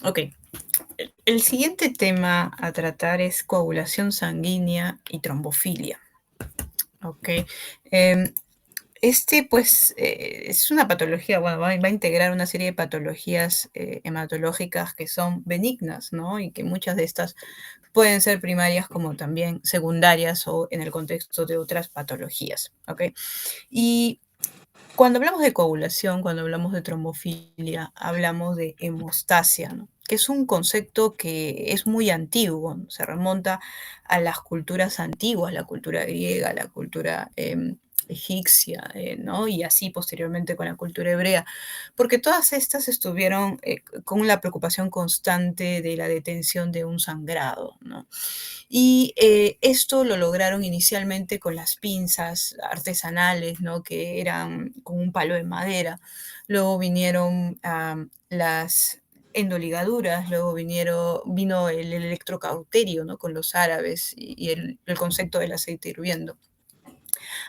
Ok. El siguiente tema a tratar es coagulación sanguínea y trombofilia. Ok. Em, pues, es una patología, bueno, va a integrar una serie de patologías hematológicas que son benignas, ¿no? Y que muchas de estas pueden ser primarias como también secundarias o en el contexto de otras patologías, ¿ok? Y cuando hablamos de coagulación, cuando hablamos de trombofilia, hablamos de hemostasia, ¿no? Que es un concepto que es muy antiguo, ¿no? Se remonta a las culturas antiguas, la cultura griega, la cultura egipcia, ¿no? Y así posteriormente con la cultura hebrea, porque todas estas estuvieron con la preocupación constante de la detención de un sangrado, ¿no? Y esto lo lograron inicialmente con las pinzas artesanales, ¿no? Que eran con un palo de madera. Luego vinieron las endoligaduras, luego vino el electrocauterio, ¿no? Con los árabes y el concepto del aceite hirviendo,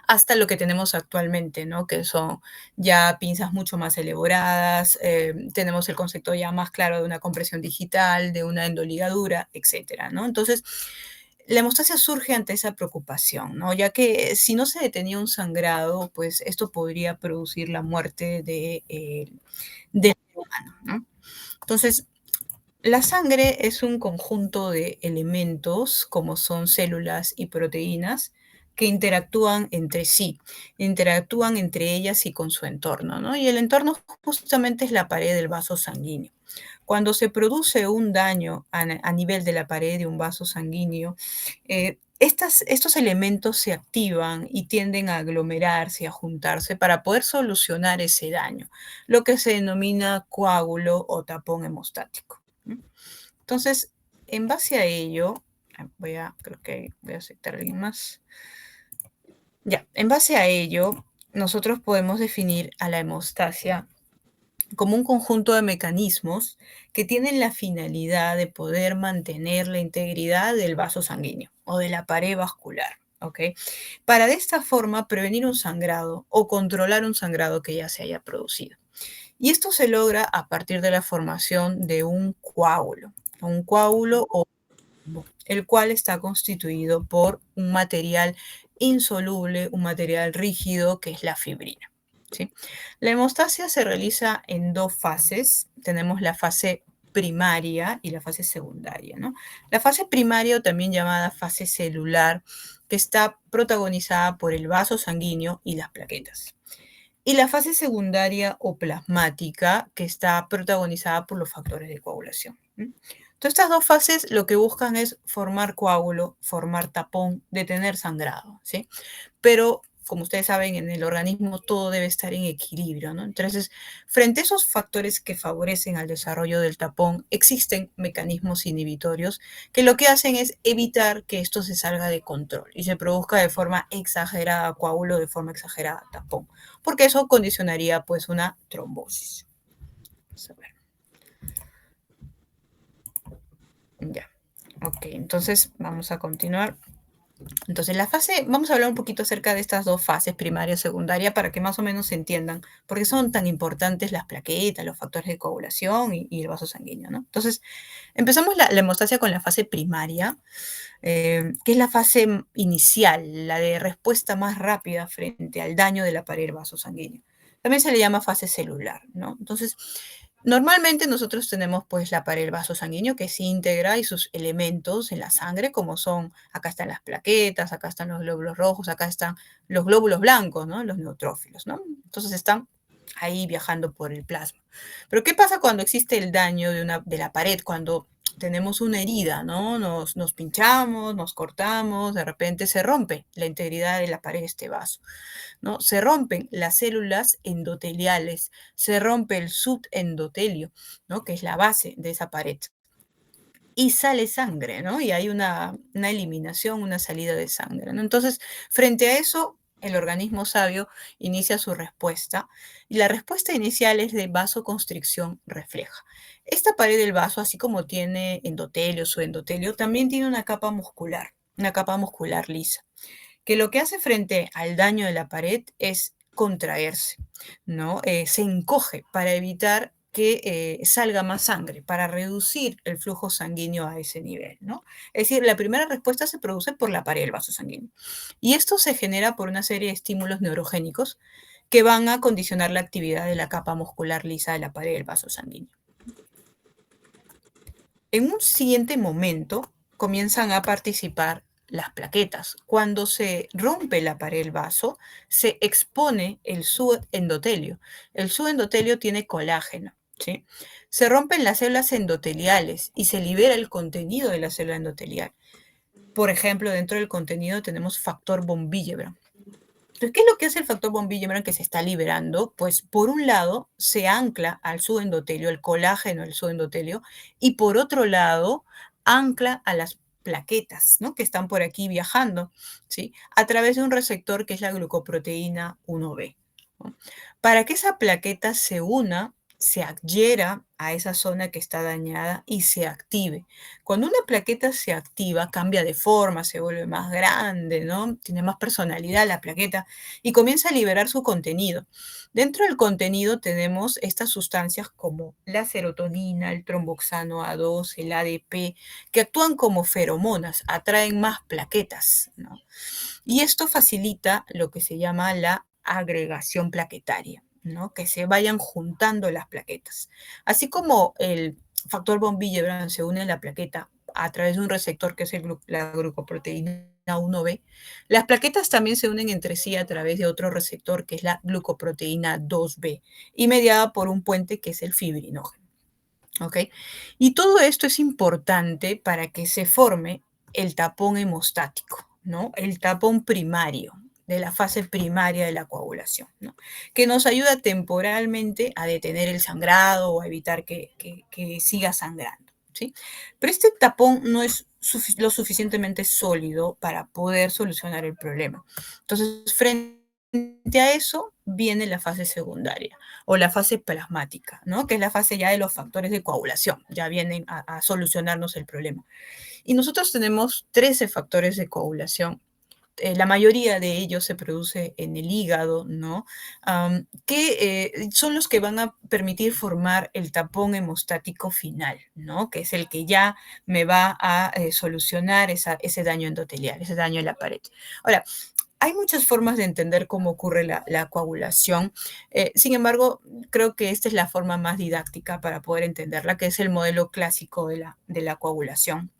hasta lo que tenemos actualmente, ¿no? Que son ya pinzas mucho más elaboradas, tenemos el concepto ya más claro de una compresión digital, de una endoligadura, etcétera, ¿no? Entonces, la hemostasia surge ante esa preocupación, ¿no? Ya que si no se detenía un sangrado, pues esto podría producir la muerte del ser humano, ¿no? Entonces, la sangre es un conjunto de elementos, como son células y proteínas, que interactúan entre sí, interactúan entre ellas y con su entorno, ¿no? Y el entorno justamente es la pared del vaso sanguíneo. Cuando se produce un daño a nivel de la pared de un vaso sanguíneo, estos elementos se activan y tienden a aglomerarse, a juntarse para poder solucionar ese daño, lo que se denomina coágulo o tapón hemostático. ¿M? Entonces, en base a ello, creo que voy a aceptar a alguien más. Ya, en base a ello, nosotros podemos definir a la hemostasia como un conjunto de mecanismos que tienen la finalidad de poder mantener la integridad del vaso sanguíneo o de la pared vascular, ¿ok? Para de esta forma prevenir un sangrado o controlar un sangrado que ya se haya producido. Y esto se logra a partir de la formación de un coágulo o el cual está constituido por un material insoluble, un material rígido que es la fibrina. ¿Sí? La hemostasia se realiza en dos fases. Tenemos la fase primaria y la fase secundaria, ¿no? La fase primaria, o también llamada fase celular, que está protagonizada por el vaso sanguíneo y las plaquetas. Y la fase secundaria o plasmática, que está protagonizada por los factores de coagulación. Entonces, estas dos fases lo que buscan es formar coágulo, formar tapón, detener sangrado, ¿sí? Pero, como ustedes saben, en el organismo todo debe estar en equilibrio, ¿no? Entonces, frente a esos factores que favorecen al desarrollo del tapón, existen mecanismos inhibitorios que lo que hacen es evitar que esto se salga de control y se produzca de forma exagerada coágulo, de forma exagerada tapón, porque eso condicionaría pues una trombosis. Vamos a ver. Ya. Ok, entonces vamos a continuar. Entonces, vamos a hablar un poquito acerca de estas dos fases, primaria y secundaria, para que más o menos se entiendan por qué son tan importantes las plaquetas, los factores de coagulación y el vaso sanguíneo, ¿no? Entonces, empezamos la hemostasia con la fase primaria, que es la fase inicial, la de respuesta más rápida frente al daño de la pared vaso sanguíneo. También se le llama fase celular, ¿no? Entonces, normalmente nosotros tenemos pues la pared vaso sanguíneo que es íntegra y sus elementos en la sangre, como son, acá están las plaquetas, acá están los glóbulos rojos, acá están los glóbulos blancos, ¿no? Los neutrófilos, ¿no? Entonces están ahí viajando por el plasma. Pero ¿qué pasa cuando existe el daño de la pared? Cuando tenemos una herida, ¿no? Nos pinchamos, nos cortamos, de repente se rompe la integridad de la pared de este vaso, ¿no? Se rompen las células endoteliales, se rompe el subendotelio, ¿no? Que es la base de esa pared. Y sale sangre, ¿no? Y hay una eliminación, una salida de sangre, ¿no? Entonces, frente a eso, el organismo sabio inicia su respuesta y la respuesta inicial es de vasoconstricción refleja. Esta pared del vaso, así como tiene endotelio, su endotelio, también tiene una capa muscular lisa, que lo que hace frente al daño de la pared es contraerse, ¿no? Se encoge para evitar que salga más sangre, para reducir el flujo sanguíneo a ese nivel, ¿no? Es decir, la primera respuesta se produce por la pared del vaso sanguíneo. Y esto se genera por una serie de estímulos neurogénicos que van a condicionar la actividad de la capa muscular lisa de la pared del vaso sanguíneo. En un siguiente momento comienzan a participar las plaquetas. Cuando se rompe la pared del vaso, se expone el subendotelio. El subendotelio tiene colágeno, ¿sí? Se rompen las células endoteliales y se libera el contenido de la célula endotelial. Por ejemplo, dentro del contenido tenemos factor von Willebrand. Entonces, ¿qué es lo que hace el factor von Willebrand que se está liberando? Pues por un lado se ancla al subendotelio, el colágeno del subendotelio, y por otro lado ancla a las plaquetas, ¿no? Que están por aquí viajando, ¿sí? A través de un receptor que es la glucoproteína 1B, ¿no? Para que esa plaqueta se una, se adhiera a esa zona que está dañada y se active. Cuando una plaqueta se activa, cambia de forma, se vuelve más grande, ¿no? Tiene más personalidad la plaqueta y comienza a liberar su contenido. Dentro del contenido tenemos estas sustancias como la serotonina, el tromboxano A2, el ADP, que actúan como feromonas, atraen más plaquetas, ¿no? Y esto facilita lo que se llama la agregación plaquetaria, ¿no? Que se vayan juntando las plaquetas. Así como el factor von Willebrand se une a la plaqueta a través de un receptor que es la glucoproteína 1B, las plaquetas también se unen entre sí a través de otro receptor que es la glucoproteína 2B y mediada por un puente que es el fibrinógeno. ¿Ok? Y todo esto es importante para que se forme el tapón hemostático, ¿no? El tapón primario, de la fase primaria de la coagulación, ¿no? Que nos ayuda temporalmente a detener el sangrado o a evitar que siga sangrando, ¿sí? Pero este tapón no es lo suficientemente sólido para poder solucionar el problema. Entonces, frente a eso viene la fase secundaria o la fase plasmática, ¿no? Que es la fase ya de los factores de coagulación, ya vienen a solucionarnos el problema. Y nosotros tenemos 13 factores de coagulación. La mayoría de ellos se produce en el hígado, ¿no? Que son los que van a permitir formar el tapón hemostático final, ¿no? Que es el que ya me va a solucionar ese daño endotelial, ese daño en la pared. Ahora, hay muchas formas de entender cómo ocurre la coagulación. Sin embargo, creo que esta es la forma más didáctica para poder entenderla, que es el modelo clásico de la coagulación,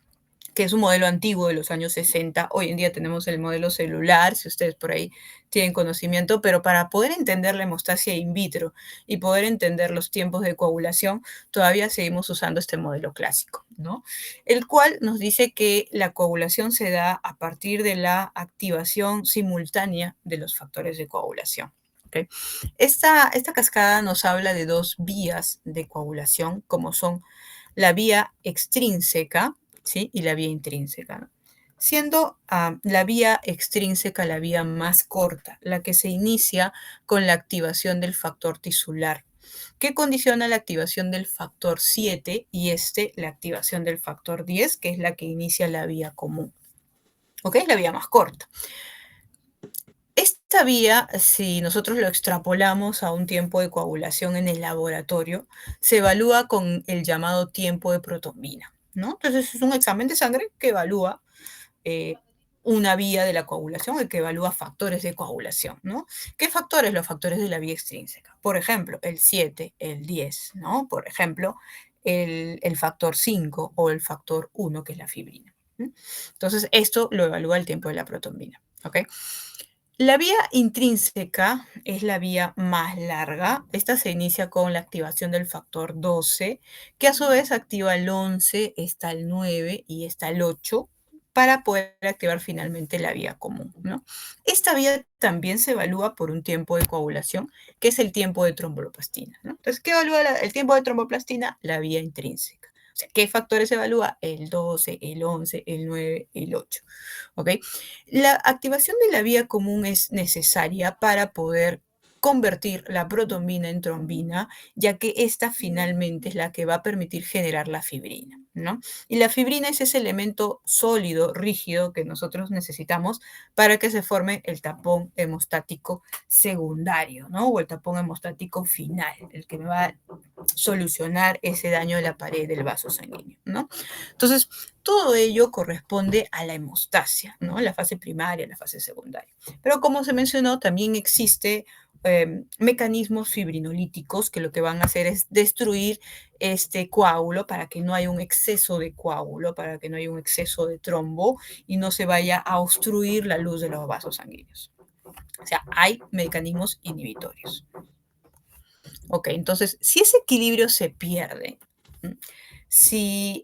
que es un modelo antiguo de los años 60. Hoy en día tenemos el modelo celular, si ustedes por ahí tienen conocimiento, pero para poder entender la hemostasia in vitro y poder entender los tiempos de coagulación, todavía seguimos usando este modelo clásico, ¿no? El cual nos dice que la coagulación se da a partir de la activación simultánea de los factores de coagulación. ¿Okay? Esta cascada nos habla de dos vías de coagulación, como son la vía extrínseca, ¿sí? Y la vía intrínseca, ¿no? Siendo la vía extrínseca la vía más corta, la que se inicia con la activación del factor tisular, que condiciona la activación del factor 7 y la activación del factor 10, que es la que inicia la vía común. ¿Ok? Es la vía más corta. Esta vía, si nosotros lo extrapolamos a un tiempo de coagulación en el laboratorio, se evalúa con el llamado tiempo de protombina, ¿no? Entonces es un examen de sangre que evalúa eh, una vía de la coagulación, el que evalúa factores de coagulación, ¿no? ¿Qué factores? Los factores de la vía extrínseca. Por ejemplo, el 7, el 10, ¿no? Por ejemplo, el factor 5 o el factor 1, que es la fibrina. Entonces, esto lo evalúa el tiempo de la protombina, ¿ok? La vía intrínseca es la vía más larga. Esta se inicia con la activación del factor 12, que a su vez activa el 11, está el 9 y está el 8 para poder activar finalmente la vía común, ¿no? Esta vía también se evalúa por un tiempo de coagulación, que es el tiempo de tromboplastina, ¿no? Entonces, ¿qué evalúa el tiempo de tromboplastina? La vía intrínseca. O sea, ¿qué factores se evalúa? El 12, el 11, el 9, el 8. ¿Ok? La activación de la vía común es necesaria para poder convertir la protombina en trombina, ya que esta finalmente es la que va a permitir generar la fibrina, ¿no? Y la fibrina es ese elemento sólido, rígido que nosotros necesitamos para que se forme el tapón hemostático secundario, ¿no? O el tapón hemostático final, el que me va a solucionar ese daño de la pared del vaso sanguíneo, ¿no? Entonces, todo ello corresponde a la hemostasia, ¿no? La fase primaria, la fase secundaria. Pero como se mencionó, también existe mecanismos fibrinolíticos que lo que van a hacer es destruir este coágulo para que no haya un exceso de coágulo, para que no haya un exceso de trombo y no se vaya a obstruir la luz de los vasos sanguíneos. O sea, hay mecanismos inhibitorios. Ok, entonces, si ese equilibrio se pierde, si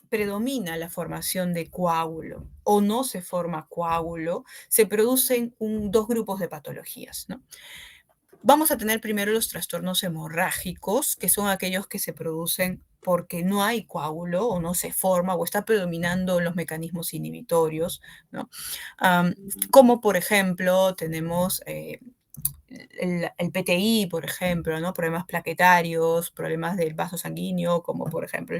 predomina la formación de coágulo o no se forma coágulo, se producen dos grupos de patologías, ¿no? Vamos a tener primero los trastornos hemorrágicos, que son aquellos que se producen porque no hay coágulo o no se forma o está predominando los mecanismos inhibitorios, ¿no? Como por ejemplo tenemos el PTI, por ejemplo, ¿no? Problemas plaquetarios, problemas del vaso sanguíneo, como por ejemplo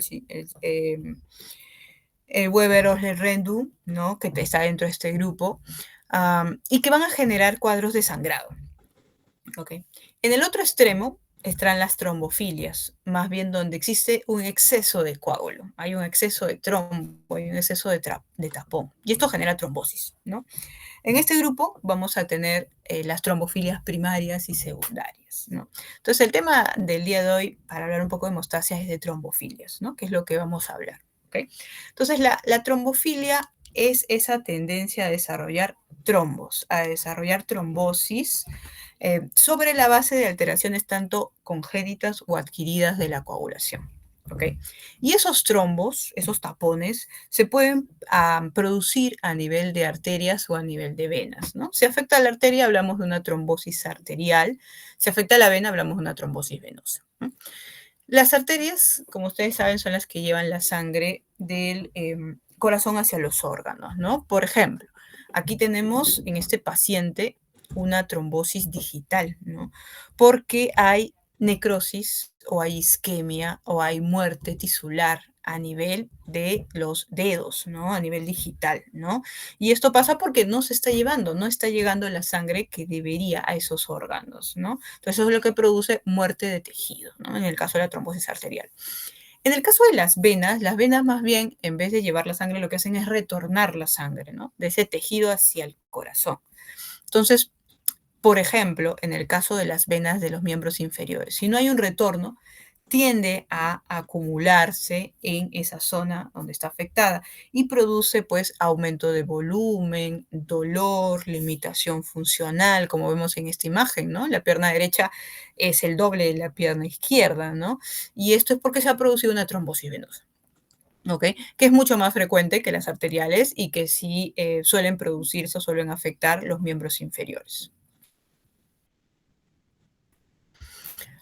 el Weber-Osler-Rendu, ¿no? Que está dentro de este grupo, y que van a generar cuadros de sangrado. Okay. En el otro extremo están las trombofilias, más bien donde existe un exceso de coágulo, hay un exceso de trombo, hay un exceso de tapón, y esto genera trombosis, ¿no? En este grupo vamos a tener las trombofilias primarias y secundarias, ¿no? Entonces, el tema del día de hoy, para hablar un poco de hemostasia, es de trombofilias, ¿no? Que es lo que vamos a hablar, ¿ok? Entonces, la trombofilia es esa tendencia a desarrollar trombos, a desarrollar trombosis sobre la base de alteraciones tanto congénitas o adquiridas de la coagulación. ¿Ok? Y esos trombos, esos tapones, se pueden producir a nivel de arterias o a nivel de venas, ¿no? Si afecta a la arteria, hablamos de una trombosis arterial. Si afecta a la vena, hablamos de una trombosis venosa, ¿no? Las arterias, como ustedes saben, son las que llevan la sangre del corazón hacia los órganos, ¿no? Por ejemplo, aquí tenemos en este paciente una trombosis digital, ¿no? Porque hay necrosis o hay isquemia o hay muerte tisular a nivel de los dedos, ¿no? A nivel digital, ¿no? Y esto pasa porque no se está llevando, no está llegando la sangre que debería a esos órganos, ¿no? Entonces eso es lo que produce muerte de tejido, ¿no? En el caso de la trombosis arterial. En el caso de las venas más bien, en vez de llevar la sangre, lo que hacen es retornar la sangre, ¿no? De ese tejido hacia el corazón. Entonces, por ejemplo, en el caso de las venas de los miembros inferiores, si no hay un retorno, tiende a acumularse en esa zona donde está afectada y produce pues aumento de volumen, dolor, limitación funcional, como vemos en esta imagen, ¿no? La pierna derecha es el doble de la pierna izquierda, ¿no? Y esto es porque se ha producido una trombosis venosa. ¿Ok? Que es mucho más frecuente que las arteriales y que sí suelen producirse o suelen afectar los miembros inferiores.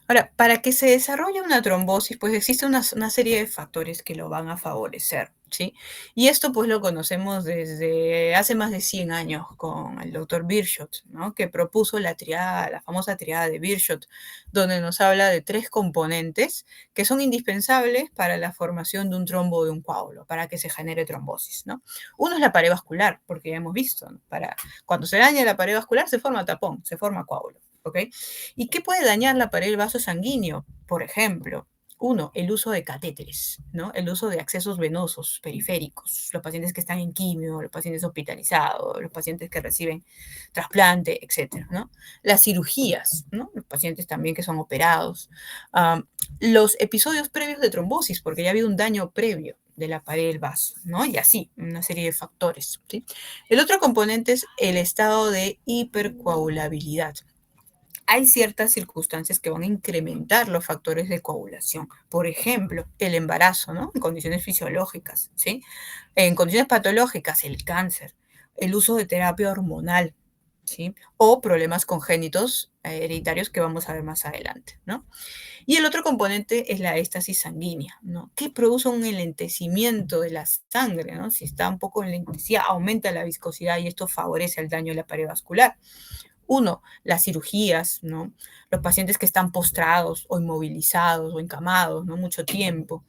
Ahora, para que se desarrolle una trombosis, pues existe una serie de factores que lo van a favorecer, ¿sí? Y esto pues lo conocemos desde hace más de 100 años con el doctor Bierschot, ¿no? Que propuso la triada, la famosa triada de Bierschot, donde nos habla de 3 componentes que son indispensables para la formación de un trombo o de un coágulo, para que se genere trombosis, ¿no? Uno es la pared vascular, porque ya hemos visto, ¿no? Cuando se daña la pared vascular se forma tapón, se forma coágulo. ¿Ok? ¿Y qué puede dañar la pared del vaso sanguíneo? Por ejemplo, uno, el uso de catéteres, ¿no? El uso de accesos venosos periféricos, los pacientes que están en quimio, los pacientes hospitalizados, los pacientes que reciben trasplante, etcétera, ¿no? Las cirugías, ¿no? Los pacientes también que son operados. Los episodios previos de trombosis, porque ya había un daño previo de la pared del vaso, ¿no? Y así, una serie de factores, ¿sí? El otro componente es el estado de hipercoagulabilidad. Hay ciertas circunstancias que van a incrementar los factores de coagulación. Por ejemplo, el embarazo, ¿no? En condiciones fisiológicas, ¿sí? En condiciones patológicas, el cáncer, el uso de terapia hormonal, ¿sí? O problemas congénitos hereditarios que vamos a ver más adelante, ¿no? Y el otro componente es la éstasis sanguínea, ¿no? Que produce un enlentecimiento de la sangre, ¿no? Si está un poco enlentecida, aumenta la viscosidad y esto favorece el daño de la pared vascular. Uno, las cirugías, ¿no? Los pacientes que están postrados o inmovilizados o encamados, ¿no? Mucho tiempo,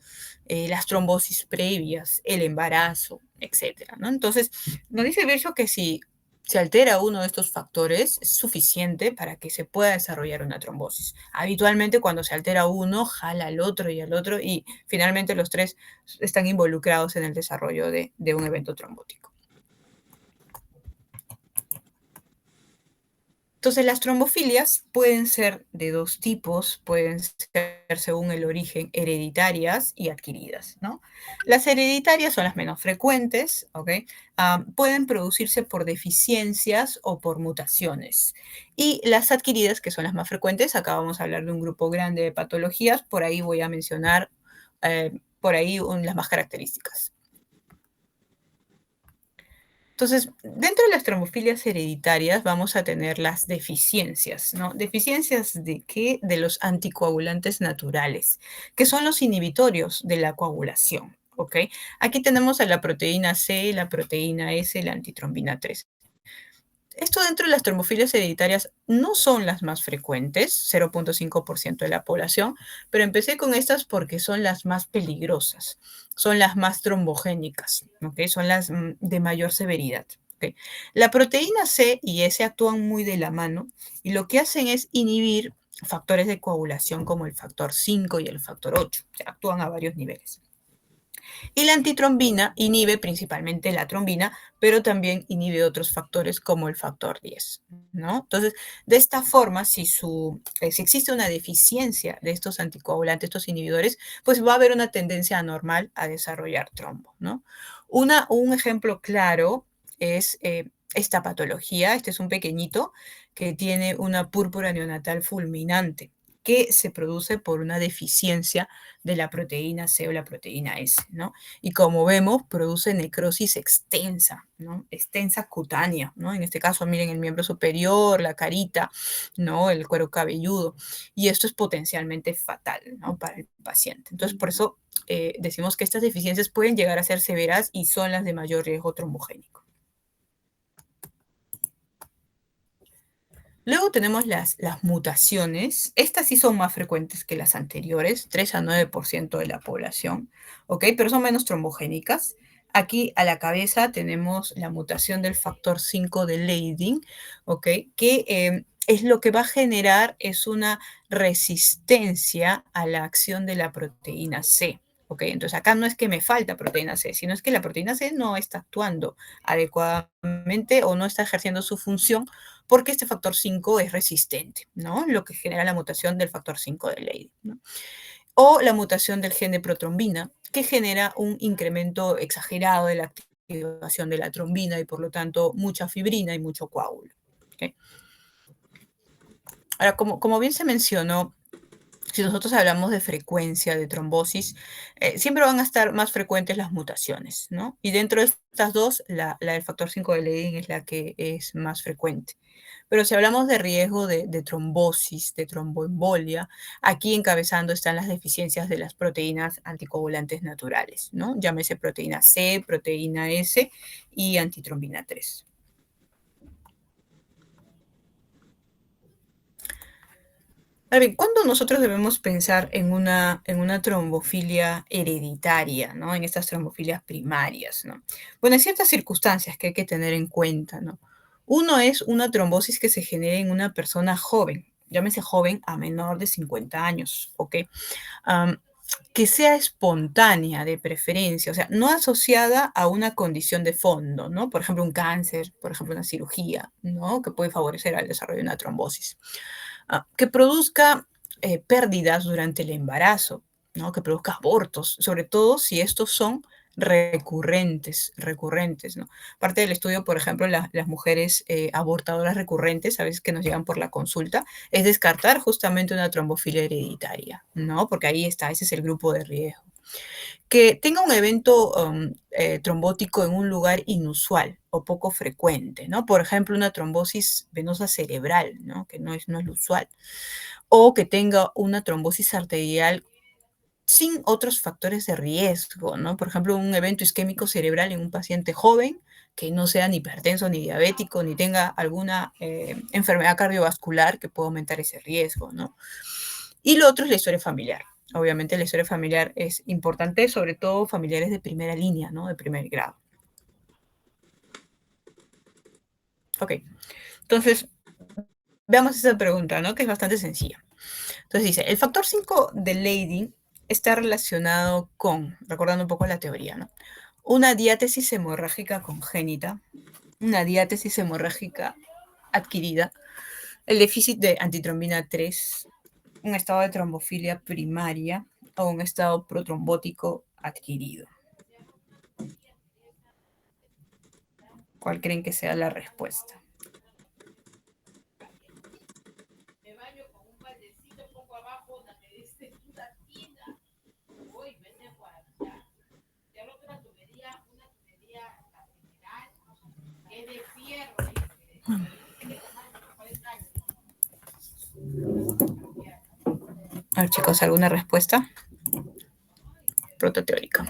las trombosis previas, el embarazo, etcétera, ¿no? Entonces, nos dice Virchow que si Si altera uno de estos factores, es suficiente para que se pueda desarrollar una trombosis. Habitualmente, cuando se altera uno, jala al otro y finalmente los tres están involucrados en el desarrollo de un evento trombótico. Entonces, las trombofilias pueden ser de dos tipos, pueden ser según el origen hereditarias y adquiridas, ¿no? Las hereditarias son las menos frecuentes, ¿ok? Pueden producirse por deficiencias o por mutaciones. Y las adquiridas, que son las más frecuentes, acá vamos a hablar de un grupo grande de patologías, por ahí voy a mencionar por ahí las más características. Entonces, dentro de las trombofilias hereditarias vamos a tener las deficiencias, ¿no? ¿Deficiencias de qué? De los anticoagulantes naturales, que son los inhibitorios de la coagulación, ¿ok? Aquí tenemos a la proteína C, la proteína S, la antitrombina 3. Esto dentro de las trombofilias hereditarias no son las más frecuentes, 0,5% de la población, pero empecé con estas porque son las más peligrosas, son las más trombogénicas, ¿ok? Son las de mayor severidad. ¿Ok? La proteína C y S actúan muy de la mano y lo que hacen es inhibir factores de coagulación como el factor 5 y el factor 8, o sea, actúan a varios niveles. Y la antitrombina inhibe principalmente la trombina, pero también inhibe otros factores como el factor 10, ¿no? Entonces, de esta forma, si existe una deficiencia de estos anticoagulantes, estos inhibidores, pues va a haber una tendencia anormal a desarrollar trombo, ¿no? Un ejemplo claro es esta patología. Este es un pequeñito que tiene una púrpura neonatal fulminante que se produce por una deficiencia de la proteína C o la proteína S, ¿no? Y como vemos, produce necrosis extensa, ¿no? Extensa cutánea, ¿no? En este caso, miren el miembro superior, la carita, ¿no? El cuero cabelludo. Y esto es potencialmente fatal, ¿no? Para el paciente. Entonces, por eso decimos que estas deficiencias pueden llegar a ser severas y son las de mayor riesgo trombogénico. Luego tenemos las mutaciones. Estas sí son más frecuentes que las anteriores, 3 a 9% de la población, ¿ok? Pero son menos trombogénicas. Aquí a la cabeza tenemos la mutación del factor 5 de Leydin, ¿ok? Que es lo que va a generar es una resistencia a la acción de la proteína C. ¿Ok? Entonces acá no es que me falta proteína C, sino es que la proteína C no está actuando adecuadamente o no está ejerciendo su función porque este factor 5 es resistente, ¿no? Lo que genera la mutación del factor 5 de Leydig, ¿no? O la mutación del gen de protrombina, que genera un incremento exagerado de la activación de la trombina y por lo tanto mucha fibrina y mucho coágulo. ¿Okay? Ahora, como bien se mencionó, si nosotros hablamos de frecuencia de trombosis, siempre van a estar más frecuentes las mutaciones, ¿no? Y dentro de estas dos, la del factor 5 de Leydig es la que es más frecuente. Pero si hablamos de riesgo de trombosis, de tromboembolia, aquí encabezando están las deficiencias de las proteínas anticoagulantes naturales, ¿no? Llámese proteína C, proteína S y antitrombina 3. A ver, ¿cuándo nosotros debemos pensar en una trombofilia hereditaria, ¿no? En estas trombofilias primarias, ¿no? Bueno, hay ciertas circunstancias que hay que tener en cuenta, ¿no? Uno es una trombosis que se genere en una persona joven, llámese joven a menor de 50 años, ¿ok? Am, que sea espontánea de preferencia, o sea, no asociada a una condición de fondo, ¿no? Por ejemplo, un cáncer, por ejemplo, una cirugía, ¿no? Que puede favorecer al desarrollo de una trombosis. Que produzca pérdidas durante el embarazo, ¿no? Que produzca abortos, sobre todo si estos son recurrentes, ¿no? Parte del estudio, por ejemplo, las mujeres abortadoras recurrentes, a veces que nos llegan por la consulta, es descartar justamente una trombofilia hereditaria, ¿no? Porque ahí está, ese es el grupo de riesgo. Que tenga un evento trombótico en un lugar inusual o poco frecuente, ¿no? Por ejemplo, una trombosis venosa cerebral, ¿no? Que no es lo usual. O que tenga una trombosis arterial sin otros factores de riesgo, ¿no? Por ejemplo, un evento isquémico cerebral en un paciente joven que no sea ni hipertenso ni diabético, ni tenga alguna enfermedad cardiovascular que pueda aumentar ese riesgo, ¿no? Y lo otro es la historia familiar. Obviamente la historia familiar es importante, sobre todo familiares de primera línea, ¿no? De primer grado. Ok, entonces veamos esa pregunta, ¿no? Que es bastante sencilla. Entonces dice, el factor 5 de Leydig está relacionado con, recordando un poco la teoría, ¿no? Una diátesis hemorrágica congénita, una diátesis hemorrágica adquirida, el déficit de antitrombina 3, un estado de trombofilia primaria o un estado protrombótico adquirido. ¿Cuál creen que sea la respuesta? A ver, chicos, ¿alguna respuesta? Prototeórica.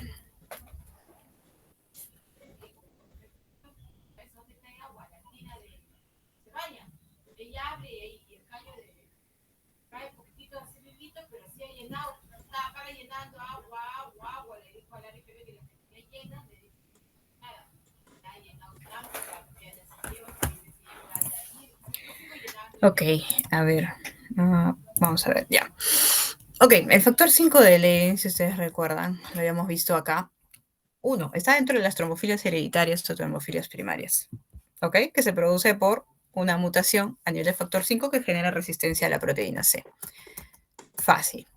Ok, a ver. Vamos a ver, ya. Ok, el factor 5 de Leydig, si ustedes recuerdan, lo habíamos visto acá. Uno, está dentro de las trombofilias hereditarias o trombofilias primarias. ¿Ok? Que se produce por una mutación a nivel de factor 5 que genera resistencia a la proteína C. Fácil.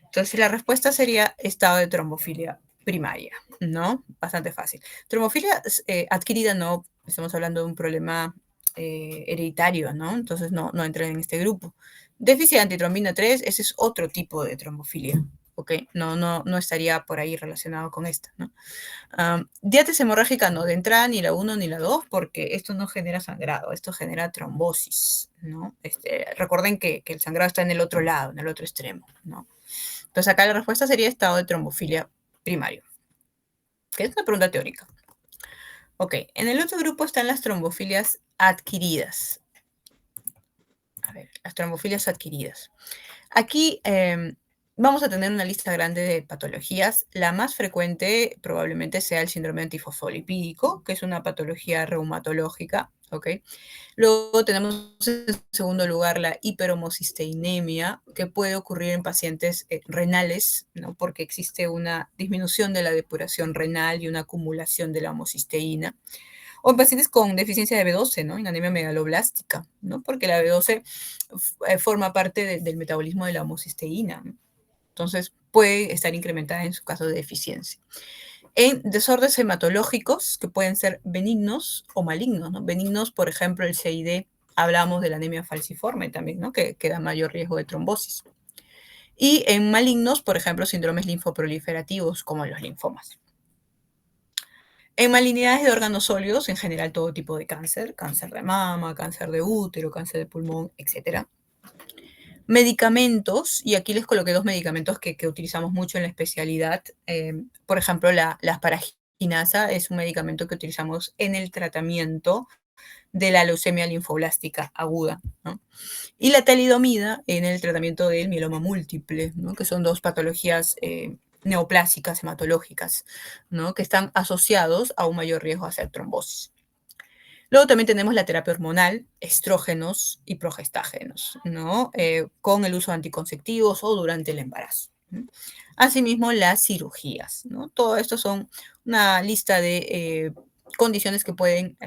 Entonces, la respuesta sería estado de trombofilia primaria, ¿no? Bastante fácil. Trombofilia adquirida no, estamos hablando de un problema hereditario, ¿no? Entonces, no entra en este grupo. Déficit de antitrombina 3, ese es otro tipo de trombofilia, ¿ok? No estaría por ahí relacionado con esta, ¿no? Diátesis hemorrágica no, de entrada ni la 1 ni la 2, porque esto no genera sangrado, esto genera trombosis, ¿no? Recuerden que el sangrado está en el otro lado, en el otro extremo, ¿no? Entonces acá la respuesta sería estado de trombofilia primario, que es una pregunta teórica. Ok, en el otro grupo están las trombofilias adquiridas. A ver, las trombofilias adquiridas. Aquí vamos a tener una lista grande de patologías. La más frecuente probablemente sea el síndrome antifosfolipídico, que es una patología reumatológica, ¿ok? Luego tenemos en segundo lugar la hiperhomocisteinemia, que puede ocurrir en pacientes renales, ¿no? Porque existe una disminución de la depuración renal y una acumulación de la homocisteína. O en pacientes con deficiencia de B12, ¿no? En anemia megaloblástica, ¿no? Porque la B12 forma parte del metabolismo de la homocisteína, ¿no? Entonces puede estar incrementada en su caso de deficiencia. En desórdenes hematológicos que pueden ser benignos o malignos, ¿no? Benignos, por ejemplo, el CID, hablamos de la anemia falciforme también, ¿no? Que da mayor riesgo de trombosis. Y en malignos, por ejemplo, síndromes linfoproliferativos como los linfomas. En malignidades de órganos sólidos, en general todo tipo de cáncer, cáncer de mama, cáncer de útero, cáncer de pulmón, etc. Medicamentos, y aquí les coloqué dos medicamentos que utilizamos mucho en la especialidad. Por ejemplo, la asparaginasa es un medicamento que utilizamos en el tratamiento de la leucemia linfoblástica aguda, ¿no? Y la talidomida en el tratamiento del mieloma múltiple, ¿no? Que son dos patologías neoplásicas hematológicas, ¿no? Que están asociados a un mayor riesgo de hacer trombosis. Luego también tenemos la terapia hormonal, estrógenos y progestágenos, ¿no? Con el uso de anticonceptivos o durante el embarazo, ¿no? Asimismo, las cirugías, ¿no? Todo esto son una lista de condiciones que pueden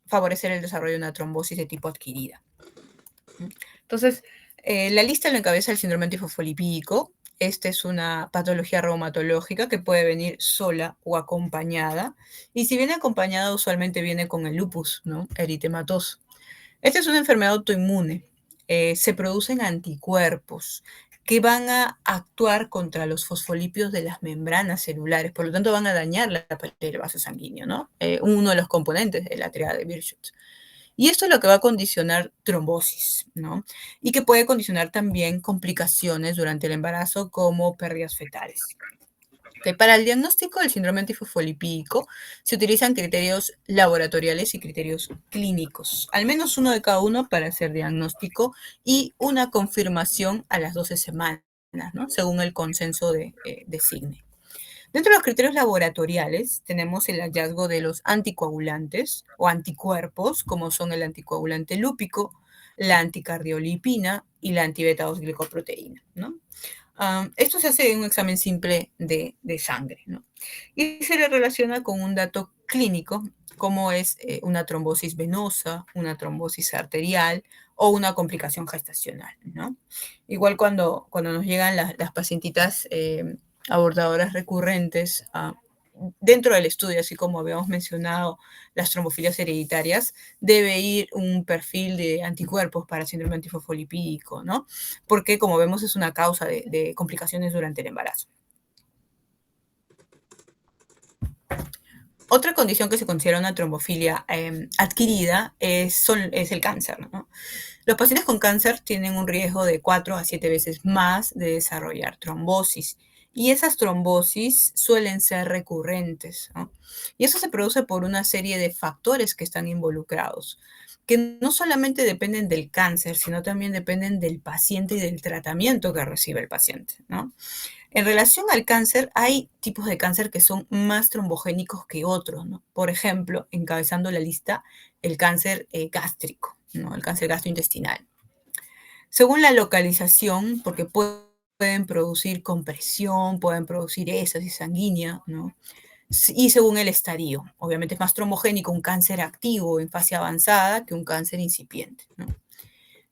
favorecer el desarrollo de una trombosis de tipo adquirida. Entonces, la lista lo encabeza el síndrome antifosfolipídico. Esta es una patología reumatológica que puede venir sola o acompañada. Y si viene acompañada, usualmente viene con el lupus, ¿no? Eritematoso. Esta es una enfermedad autoinmune. Se producen anticuerpos que van a actuar contra los fosfolípidos de las membranas celulares, por lo tanto van a dañar la pared del vaso sanguíneo, ¿no? Uno de los componentes de la triada de Virchow. Y esto es lo que va a condicionar trombosis, ¿no? Y que puede condicionar también complicaciones durante el embarazo como pérdidas fetales. Okay. Para el diagnóstico del síndrome antifosfolipídico se utilizan criterios laboratoriales y criterios clínicos, al menos uno de cada uno para hacer diagnóstico y una confirmación a las 12 semanas, ¿no? Según el consenso de SIGNE. Dentro de los criterios laboratoriales tenemos el hallazgo de los anticoagulantes o anticuerpos, como son el anticoagulante lúpico, la anticardiolipina y la antibeta-2-glicoproteína, ¿no? Esto se hace en un examen simple de sangre, ¿no? Y se le relaciona con un dato clínico, como es una trombosis venosa, una trombosis arterial o una complicación gestacional, ¿no? Igual cuando nos llegan las pacientitas abordadoras recurrentes dentro del estudio, así como habíamos mencionado las trombofilias hereditarias, debe ir un perfil de anticuerpos para síndrome antifosfolipídico, ¿no? Porque como vemos es una causa de complicaciones durante el embarazo. Otra condición que se considera una trombofilia adquirida es el cáncer, ¿no? Los pacientes con cáncer tienen un riesgo de 4 a 7 veces más de desarrollar trombosis. Y esas trombosis suelen ser recurrentes, ¿no? Y eso se produce por una serie de factores que están involucrados, que no solamente dependen del cáncer, sino también dependen del paciente y del tratamiento que recibe el paciente, ¿no? En relación al cáncer, hay tipos de cáncer que son más trombogénicos que otros, ¿no? Por ejemplo, encabezando la lista, el cáncer gástrico, ¿no? El cáncer gastrointestinal. Según la localización, porque pueden producir compresión, pueden producir éstasis sanguínea, ¿no? Y según el estadio, obviamente es más trombogénico un cáncer activo en fase avanzada que un cáncer incipiente, ¿no?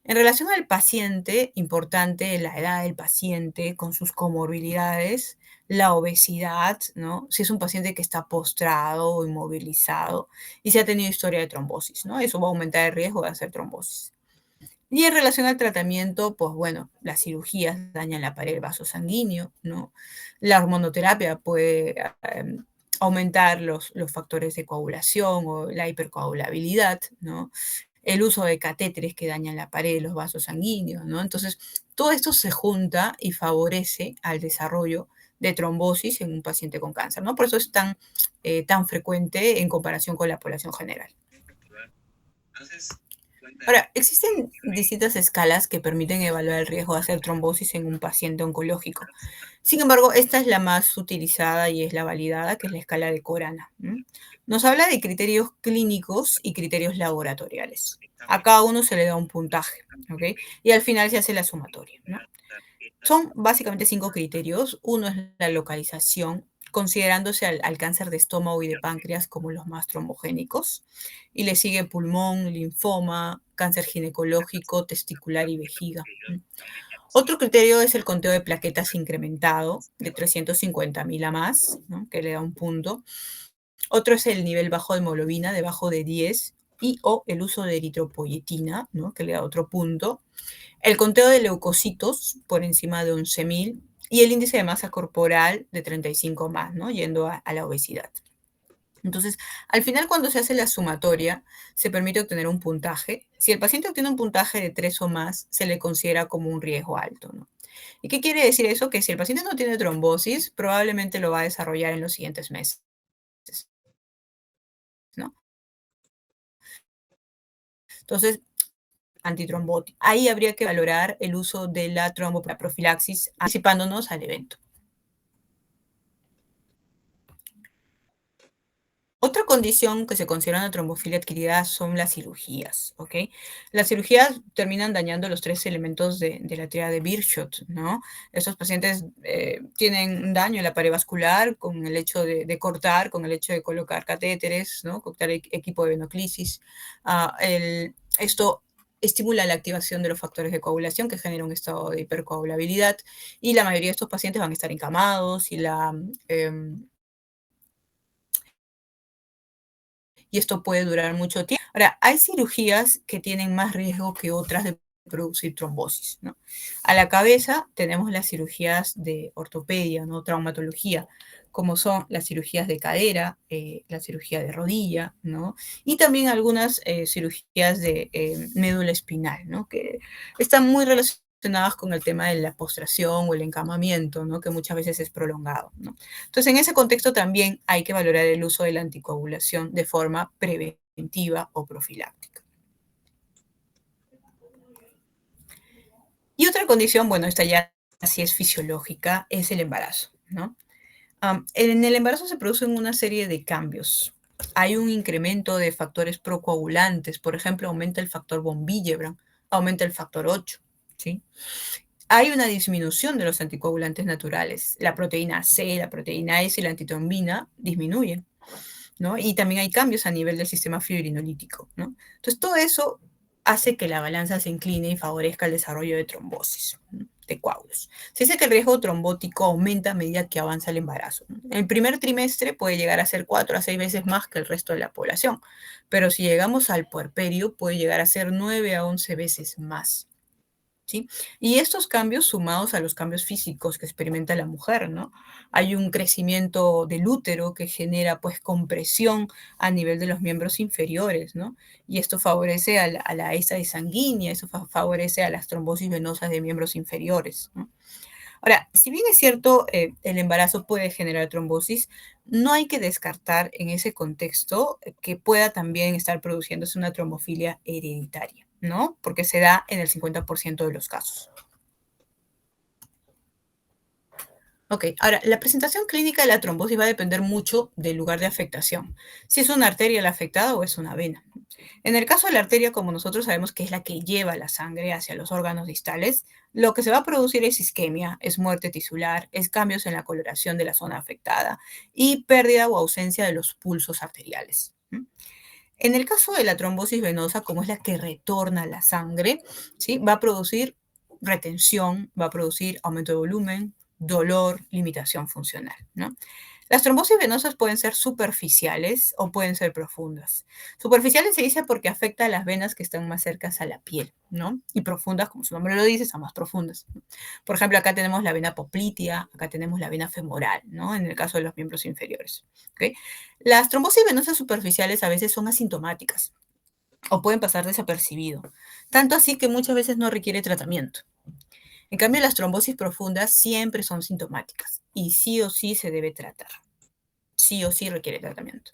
En relación al paciente, importante la edad del paciente con sus comorbilidades, la obesidad, ¿no? Si es un paciente que está postrado o inmovilizado y si ha tenido historia de trombosis, ¿no? Eso va a aumentar el riesgo de hacer trombosis. Y en relación al tratamiento, pues bueno, las cirugías dañan la pared del vaso sanguíneo, ¿no? La hormonoterapia puede aumentar los factores de coagulación o la hipercoagulabilidad, ¿no? El uso de catéteres que dañan la pared de los vasos sanguíneos, ¿no? Entonces, todo esto se junta y favorece al desarrollo de trombosis en un paciente con cáncer, ¿no? Por eso es tan frecuente en comparación con la población general. Ahora, existen distintas escalas que permiten evaluar el riesgo de hacer trombosis en un paciente oncológico. Sin embargo, esta es la más utilizada y es la validada, que es la escala de Corana. ¿M? Nos habla de criterios clínicos y criterios laboratoriales. A cada uno se le da un puntaje, ¿ok? Y al final se hace la sumatoria, ¿no? Son básicamente 5 criterios. Uno es la localización, considerándose al cáncer de estómago y de páncreas como los más trombogénicos. Y le sigue pulmón, linfoma, cáncer ginecológico, testicular y vejiga. Otro criterio es el conteo de plaquetas incrementado de 350.000 a más, ¿no? Que le da un punto. Otro es el nivel bajo de hemoglobina, debajo de 10, y o el uso de eritropoyetina, ¿no? Que le da otro punto. El conteo de leucocitos por encima de 11.000 y el índice de masa corporal de 35 más, ¿no? Yendo a la obesidad. Entonces, al final, cuando se hace la sumatoria, se permite obtener un puntaje. Si el paciente obtiene un puntaje de 3 o más, se le considera como un riesgo alto, ¿no? ¿Y qué quiere decir eso? Que si el paciente no tiene trombosis, probablemente lo va a desarrollar en los siguientes meses, ¿no? Entonces, antitrombótico. Ahí habría que valorar el uso de la tromboprofilaxis anticipándonos al evento. Otra condición que se considera una trombofilia adquirida son las cirugías, ¿ok? Las cirugías terminan dañando los 3 elementos de la tríada de Virchow, ¿no? Estos pacientes tienen un daño en la pared vascular con el hecho de cortar, con el hecho de colocar catéteres, ¿no? Colocar equipo de venoclisis. Esto estimula la activación de los factores de coagulación que genera un estado de hipercoagulabilidad y la mayoría de estos pacientes van a estar encamados y esto puede durar mucho tiempo. Ahora, hay cirugías que tienen más riesgo que otras de producir trombosis, ¿no? A la cabeza tenemos las cirugías de ortopedia, ¿no? Traumatología, como son las cirugías de cadera, la cirugía de rodilla, ¿no? Y también algunas cirugías de médula espinal, ¿no? Que están muy relacionadas con el tema de la postración o el encamamiento, ¿no? Que muchas veces es prolongado, ¿no? Entonces, en ese contexto también hay que valorar el uso de la anticoagulación de forma preventiva o profiláctica. Y otra condición, bueno, esta ya sí es fisiológica, es el embarazo, ¿no? En el embarazo se producen una serie de cambios. Hay un incremento de factores procoagulantes, por ejemplo, aumenta el factor von Willebrand, aumenta el factor 8, ¿sí? Hay una disminución de los anticoagulantes naturales. La proteína C, la proteína S y la antitrombina disminuyen, ¿no? Y también hay cambios a nivel del sistema fibrinolítico, ¿no? Entonces, todo eso hace que la balanza se incline y favorezca el desarrollo de trombosis, ¿no? De coágulos. Se dice que el riesgo trombótico aumenta a medida que avanza el embarazo, ¿no? El primer trimestre puede llegar a ser 4 a 6 veces más que el resto de la población, pero si llegamos al puerperio puede llegar a ser 9 a 11 veces más. ¿Sí? Y estos cambios sumados a los cambios físicos que experimenta la mujer, ¿no? Hay un crecimiento del útero que genera pues compresión a nivel de los miembros inferiores, ¿no? Y esto favorece a la heces sanguínea, eso favorece a las trombosis venosas de miembros inferiores, ¿no? Ahora, si bien es cierto, el embarazo puede generar trombosis, no hay que descartar en ese contexto que pueda también estar produciéndose una trombofilia hereditaria, ¿no? Porque se da en el 50% de los casos. Ok, ahora, la presentación clínica de la trombosis va a depender mucho del lugar de afectación, si es una arteria la afectada o es una vena. En el caso de la arteria, como nosotros sabemos que es la que lleva la sangre hacia los órganos distales, lo que se va a producir es isquemia, es muerte tisular, es cambios en la coloración de la zona afectada y pérdida o ausencia de los pulsos arteriales. En el caso de la trombosis venosa, como es la que retorna la sangre, ¿sí? Va a producir retención, va a producir aumento de volumen, dolor, limitación funcional, ¿no? Las trombosis venosas pueden ser superficiales o pueden ser profundas. Superficiales se dice porque afecta a las venas que están más cercas a la piel, ¿no? Y profundas, como su nombre lo dice, son más profundas. Por ejemplo, acá tenemos la vena poplitea, acá tenemos la vena femoral, ¿no? En el caso de los miembros inferiores, ¿ok? Las trombosis venosas superficiales a veces son asintomáticas o pueden pasar desapercibido, tanto así que muchas veces no requiere tratamiento. En cambio, las trombosis profundas siempre son sintomáticas y sí o sí se debe tratar. Sí o sí requiere tratamiento.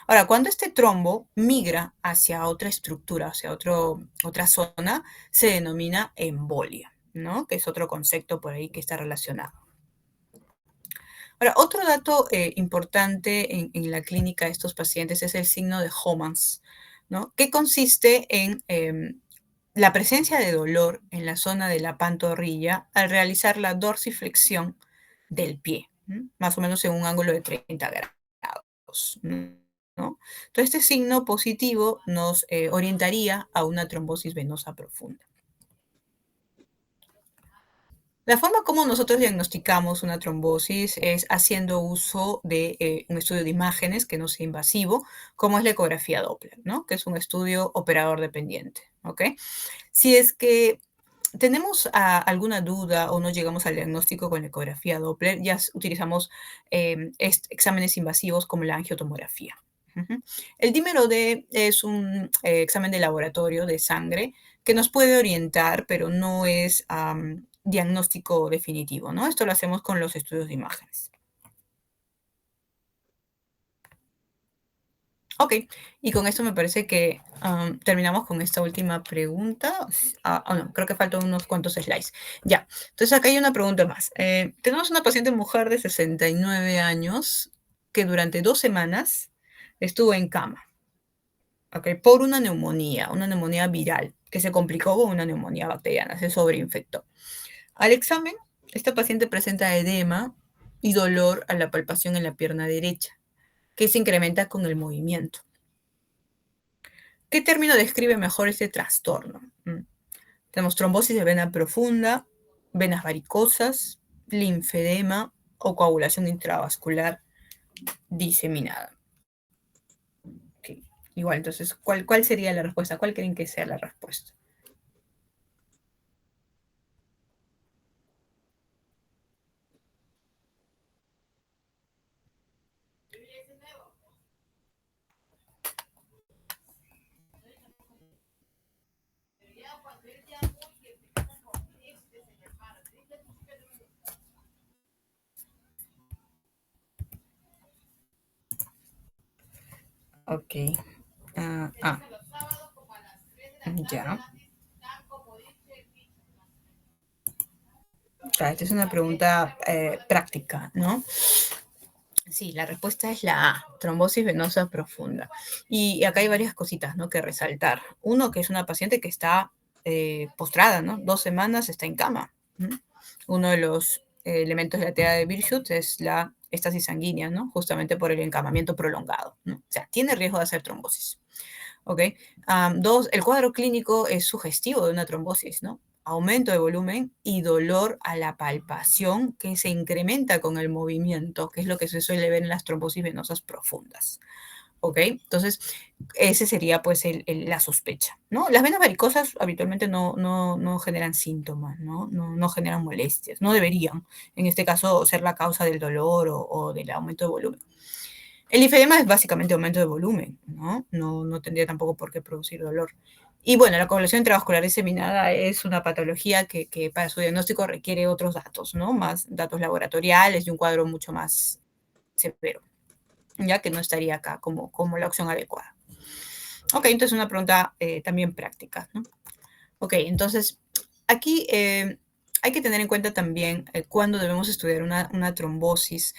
Ahora, cuando este trombo migra hacia otra estructura, hacia otra zona, se denomina embolia, ¿no? Que es otro concepto por ahí que está relacionado. Ahora, otro dato importante en la clínica de estos pacientes es el signo de Homans, ¿no? Que consiste en la presencia de dolor en la zona de la pantorrilla al realizar la dorsiflexión del pie, ¿no? Más o menos en un ángulo de 30 grados, ¿no? Entonces, este signo positivo nos orientaría a una trombosis venosa profunda. La forma como nosotros diagnosticamos una trombosis es haciendo uso de un estudio de imágenes que no sea invasivo, como es la ecografía Doppler, ¿no? Que es un estudio operador dependiente, ¿ok? Si es que tenemos alguna duda o no llegamos al diagnóstico con la ecografía Doppler, ya utilizamos exámenes invasivos como la angiotomografía. Ujú. El dímero D es un examen de laboratorio de sangre que nos puede orientar, pero no es diagnóstico definitivo, ¿no? Esto lo hacemos con los estudios de imágenes. Ok, y con esto me parece que terminamos con esta última pregunta. No, creo que faltan unos cuantos slides. Ya, entonces acá hay una pregunta más. Tenemos una paciente mujer de 69 años que durante 2 semanas estuvo en cama, ¿ok? Por una neumonía viral, que se complicó con una neumonía bacteriana, se sobreinfectó. Al examen, esta paciente presenta edema y dolor a la palpación en la pierna derecha, que se incrementa con el movimiento. ¿Qué término describe mejor este trastorno? Tenemos trombosis de vena profunda, venas varicosas, linfedema o coagulación intravascular diseminada. Sí. Igual, entonces, ¿cuál sería la respuesta? ¿Cuál creen que sea la respuesta? Ok. Ah, ah, ya. Esta es una pregunta práctica, ¿no? Sí, la respuesta es la A, trombosis venosa profunda. Y acá hay varias cositas, ¿no?, que resaltar. Uno, que es una paciente que está postrada, ¿no? 2 semanas está en cama. ¿M? Uno de los elementos de la TEA de Virchow es la estasis sanguínea, ¿no? Justamente por el encamamiento prolongado, ¿no? O sea, tiene riesgo de hacer trombosis. ¿Ok? Dos, el cuadro clínico es sugestivo de una trombosis, ¿no? Aumento de volumen y dolor a la palpación que se incrementa con el movimiento, que es lo que se suele ver en las trombosis venosas profundas. ¿Ok? Entonces, ese sería pues la sospecha, ¿no? Las venas varicosas habitualmente no generan síntomas, ¿no? No generan molestias, no deberían, en este caso, ser la causa del dolor o del aumento de volumen. El linfedema es básicamente aumento de volumen, ¿no? No tendría tampoco por qué producir dolor. Y bueno, la coagulación intravascular diseminada es una patología que para su diagnóstico requiere otros datos, ¿no? Más datos laboratoriales y un cuadro mucho más severo, ya que no estaría acá como la opción adecuada. Ok, entonces una pregunta también práctica, ¿no? Ok, entonces aquí hay que tener en cuenta también cuándo debemos estudiar una trombosis.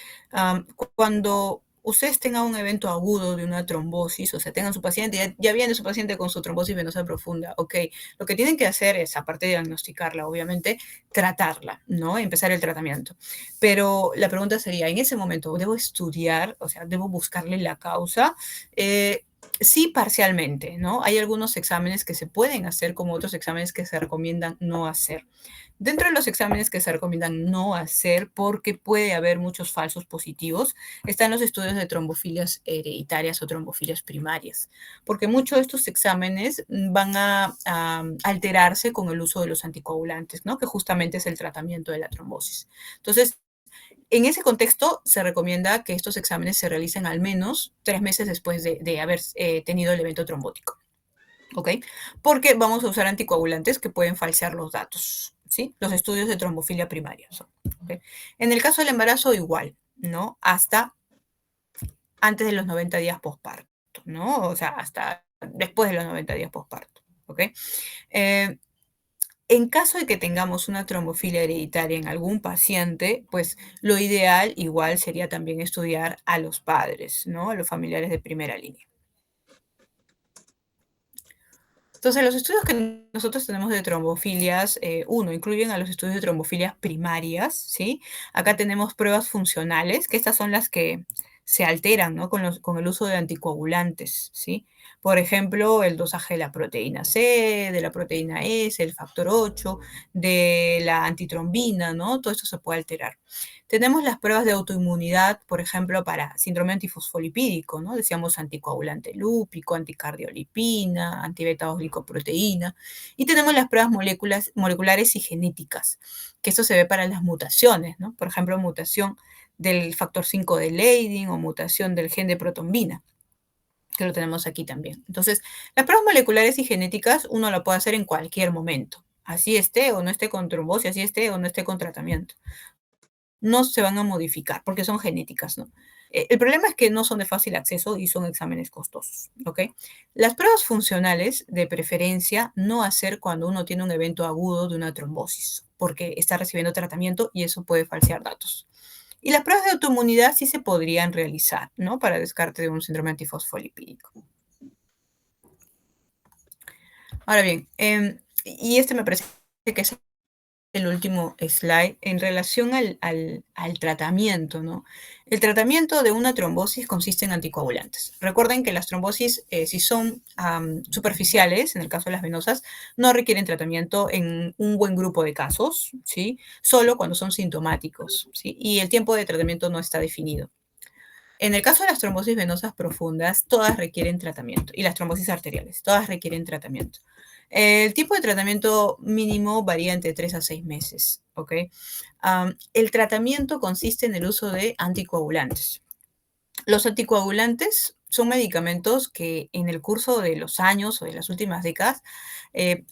Cuando ustedes tengan un evento agudo de una trombosis, o sea, tengan su paciente, ya viene su paciente con su trombosis venosa profunda, ok, lo que tienen que hacer es, aparte de diagnosticarla, obviamente, tratarla, ¿no? Empezar el tratamiento. Pero la pregunta sería, en ese momento, ¿debo estudiar, o sea, debo buscarle la causa? Sí, parcialmente, ¿no? Hay algunos exámenes que se pueden hacer como otros exámenes que se recomiendan no hacer. Dentro de los exámenes que se recomiendan no hacer, porque puede haber muchos falsos positivos, están los estudios de trombofilias hereditarias o trombofilias primarias, porque muchos de estos exámenes van a alterarse con el uso de los anticoagulantes, ¿no? Que justamente es el tratamiento de la trombosis. Entonces, en ese contexto, se recomienda que estos exámenes se realicen al menos 3 meses después de haber tenido el evento trombótico. ¿Ok? Porque vamos a usar anticoagulantes que pueden falsear los datos. ¿Sí? Los estudios de trombofilia primaria. ¿Ok? En el caso del embarazo, igual, ¿no? Hasta antes de los 90 días posparto, ¿no? O sea, hasta después de los 90 días posparto. ¿Ok? Eh, en caso de que tengamos una trombofilia hereditaria en algún paciente, pues lo ideal igual sería también estudiar a los padres, ¿no? A los familiares de primera línea. Entonces, los estudios que nosotros tenemos de trombofilias, uno, incluyen a los estudios de trombofilias primarias, ¿sí? Acá tenemos pruebas funcionales, que estas son las que se alteran, ¿no? Con el uso de anticoagulantes, ¿sí? Por ejemplo, el dosaje de la proteína C, de la proteína S, el factor 8, de la antitrombina, ¿no? Todo esto se puede alterar. Tenemos las pruebas de autoinmunidad, por ejemplo, para síndrome antifosfolipídico, ¿no? Decíamos anticoagulante lúpico, anticardiolipina, antibeta-glicoproteína. Y tenemos las pruebas moleculares y genéticas, que esto se ve para las mutaciones, ¿no? Por ejemplo, mutación del factor 5 de Leydin o mutación del gen de protombina, que lo tenemos aquí también. Entonces, las pruebas moleculares y genéticas uno lo puede hacer en cualquier momento, así esté o no esté con trombosis, así esté o no esté con tratamiento, no se van a modificar porque son genéticas, ¿no? El problema es que no son de fácil acceso y son exámenes costosos, ¿ok? Las pruebas funcionales, de preferencia, no hacer cuando uno tiene un evento agudo de una trombosis, porque está recibiendo tratamiento y eso puede falsear datos. Y las pruebas de autoinmunidad sí se podrían realizar, ¿no? Para descarte de un síndrome antifosfolipídico. Ahora bien, y este me parece que es el último slide en relación al tratamiento, ¿no? El tratamiento de una trombosis consiste en anticoagulantes. Recuerden que las trombosis, si son superficiales, en el caso de las venosas, no requieren tratamiento en un buen grupo de casos, ¿sí? Solo cuando son sintomáticos, ¿sí? Y el tiempo de tratamiento no está definido. En el caso de las trombosis venosas profundas, todas requieren tratamiento, y las trombosis arteriales, todas requieren tratamiento. El tipo de tratamiento mínimo varía entre 3 a 6 meses, ¿ok? El tratamiento consiste en el uso de anticoagulantes. Los anticoagulantes son medicamentos que en el curso de los años o de las últimas décadas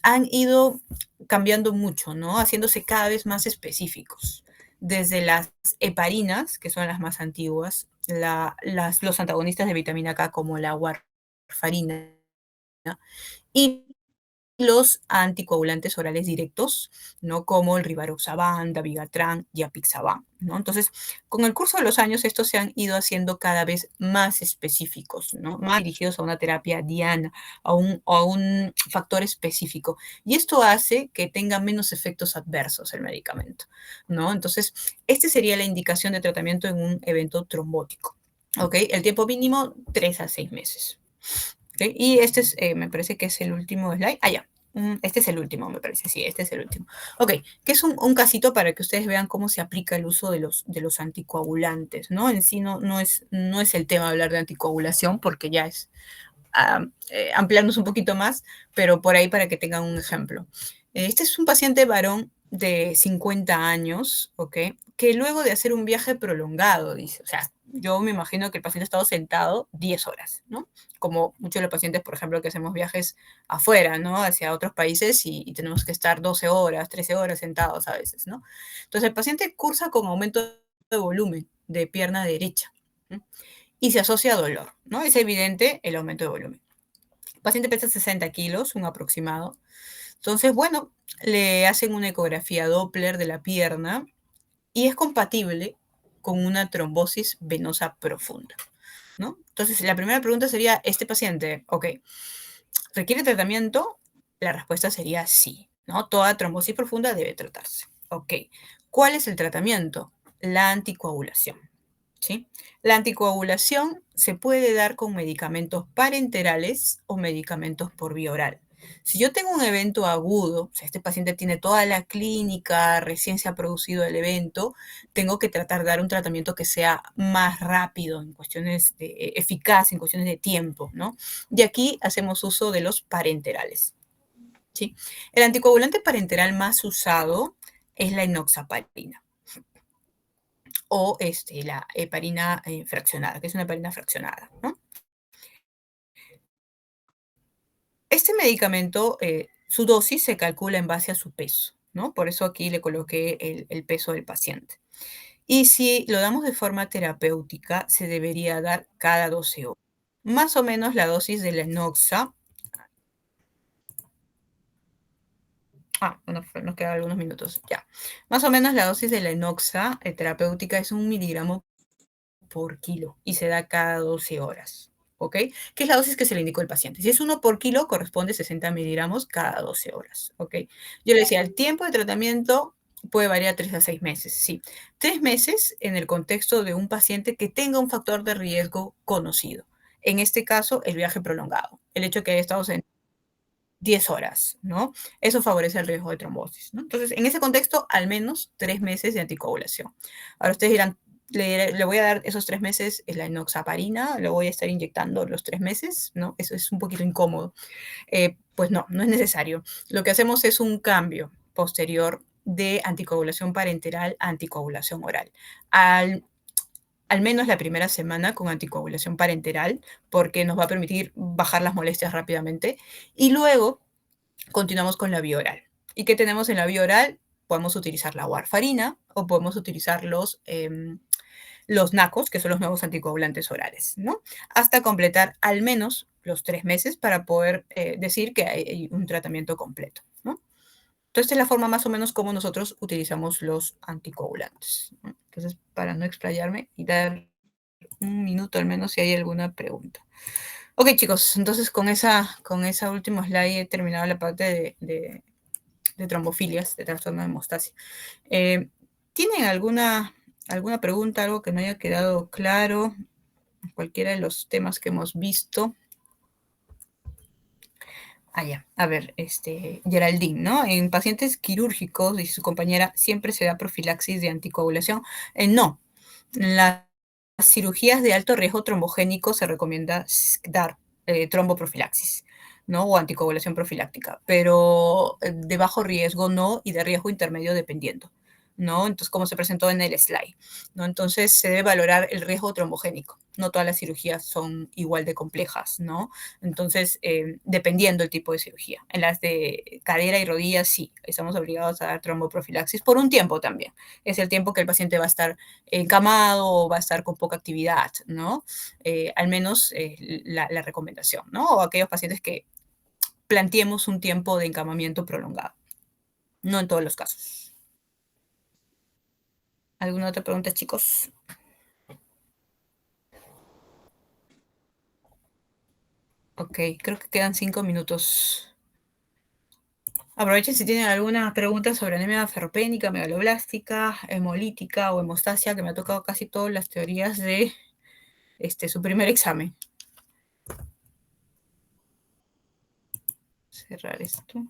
han ido cambiando mucho, ¿no? Haciéndose cada vez más específicos. Desde las heparinas, que son las más antiguas, los antagonistas de vitamina K como la warfarina, y los anticoagulantes orales directos, ¿no? Como el Rivaroxaban, Dabigatran y Apixaban, ¿no? Entonces, con el curso de los años, estos se han ido haciendo cada vez más específicos, ¿no? Más dirigidos a una terapia diana, a un factor específico. Y esto hace que tenga menos efectos adversos el medicamento, ¿no? Entonces, esta sería la indicación de tratamiento en un evento trombótico, ¿ok? El tiempo mínimo, 3 a 6 meses. ¿Ok? Y este es, me parece que es el último slide. Ah, ya. Este es el último, me parece. Sí, este es el último. Ok, que es un casito para que ustedes vean cómo se aplica el uso de los anticoagulantes, ¿no? En sí no es el tema hablar de anticoagulación porque ya es ampliarnos un poquito más, pero por ahí para que tengan un ejemplo. Este es un paciente varón de 50 años, ¿ok? Que luego de hacer un viaje prolongado, dice, o sea, yo me imagino que el paciente ha estado sentado 10 horas, ¿no? Como muchos de los pacientes, por ejemplo, que hacemos viajes afuera, ¿no? Hacia otros países y tenemos que estar 12 horas, 13 horas sentados a veces, ¿no? Entonces el paciente cursa con aumento de volumen de pierna derecha, ¿no? Y se asocia a dolor, ¿no? Es evidente el aumento de volumen. El paciente pesa 60 kilos, un aproximado. Entonces, bueno, le hacen una ecografía Doppler de la pierna y es compatible con una trombosis venosa profunda, ¿no? Entonces, la primera pregunta sería, ¿este paciente, ok, requiere tratamiento? La respuesta sería sí, ¿no? Toda trombosis profunda debe tratarse. Ok, ¿cuál es el tratamiento? La anticoagulación. ¿Sí? La anticoagulación se puede dar con medicamentos parenterales o medicamentos por vía oral. Si yo tengo un evento agudo, o sea, este paciente tiene toda la clínica, recién se ha producido el evento, tengo que tratar de dar un tratamiento que sea más rápido, en cuestiones de eficaz, en cuestiones de tiempo, ¿no? Y aquí hacemos uso de los parenterales, ¿sí? El anticoagulante parenteral más usado es la enoxaparina o la heparina fraccionada, que es una heparina fraccionada, ¿no? Este medicamento, su dosis se calcula en base a su peso, ¿no? Por eso aquí le coloqué el peso del paciente. Y si lo damos de forma terapéutica, se debería dar cada 12 horas. Más o menos la dosis de la enoxa, bueno, nos quedan algunos minutos, ya. Más o menos la dosis de la enoxa terapéutica es 1 miligramo por kilo y se da cada 12 horas, ¿ok? Que es la dosis que se le indicó al paciente. Si es 1 por kilo, corresponde 60 miligramos cada 12 horas, ¿ok? Yo le decía, el tiempo de tratamiento puede variar 3 a 6 meses, sí. 3 meses en el contexto de un paciente que tenga un factor de riesgo conocido. En este caso, el viaje prolongado, el hecho de que haya estado en 10 horas, ¿no? Eso favorece el riesgo de trombosis, ¿no? Entonces, en ese contexto, al menos 3 meses de anticoagulación. Ahora ustedes dirán, le voy a dar esos 3 meses la enoxaparina, lo voy a estar inyectando los 3 meses, ¿no? Eso es un poquito incómodo. Pues no es necesario. Lo que hacemos es un cambio posterior de anticoagulación parenteral a anticoagulación oral. Al menos la primera semana con anticoagulación parenteral, porque nos va a permitir bajar las molestias rápidamente. Y luego continuamos con la vía oral. ¿Y qué tenemos en la vía oral? Podemos utilizar la warfarina o podemos utilizar los NACOS, que son los nuevos anticoagulantes orales, ¿no? Hasta completar al menos los 3 meses para poder decir que hay un tratamiento completo, ¿no? Entonces, esta es la forma más o menos como nosotros utilizamos los anticoagulantes, ¿no? Entonces, para no explayarme y dar un minuto al menos si hay alguna pregunta. Ok, chicos, entonces con esa última slide he terminado la parte de trombofilias, de trastorno de hemostasia. ¿Tienen alguna pregunta, algo que no haya quedado claro? Cualquiera de los temas que hemos visto. Ya. A ver, Geraldine, ¿no? En pacientes quirúrgicos, dice su compañera, ¿siempre se da profilaxis de anticoagulación? No. En las cirugías de alto riesgo trombogénico se recomienda dar tromboprofilaxis, ¿no? O anticoagulación profiláctica, pero de bajo riesgo no y de riesgo intermedio dependiendo, ¿no? Entonces, como se presentó en el slide, ¿no? Entonces, se debe valorar el riesgo trombogénico. No todas las cirugías son igual de complejas, ¿no? Entonces, dependiendo del tipo de cirugía. En las de cadera y rodillas, sí, estamos obligados a dar tromboprofilaxis por un tiempo también. Es el tiempo que el paciente va a estar encamado o va a estar con poca actividad, ¿no? Al menos la recomendación, ¿no? O aquellos pacientes que planteemos un tiempo de encamamiento prolongado. No en todos los casos. ¿Alguna otra pregunta, chicos? Ok, creo que quedan 5 minutos. Aprovechen si tienen alguna pregunta sobre anemia ferropénica, megaloblástica, hemolítica o hemostasia, que me ha tocado casi todas las teorías de su primer examen. Cerrar esto.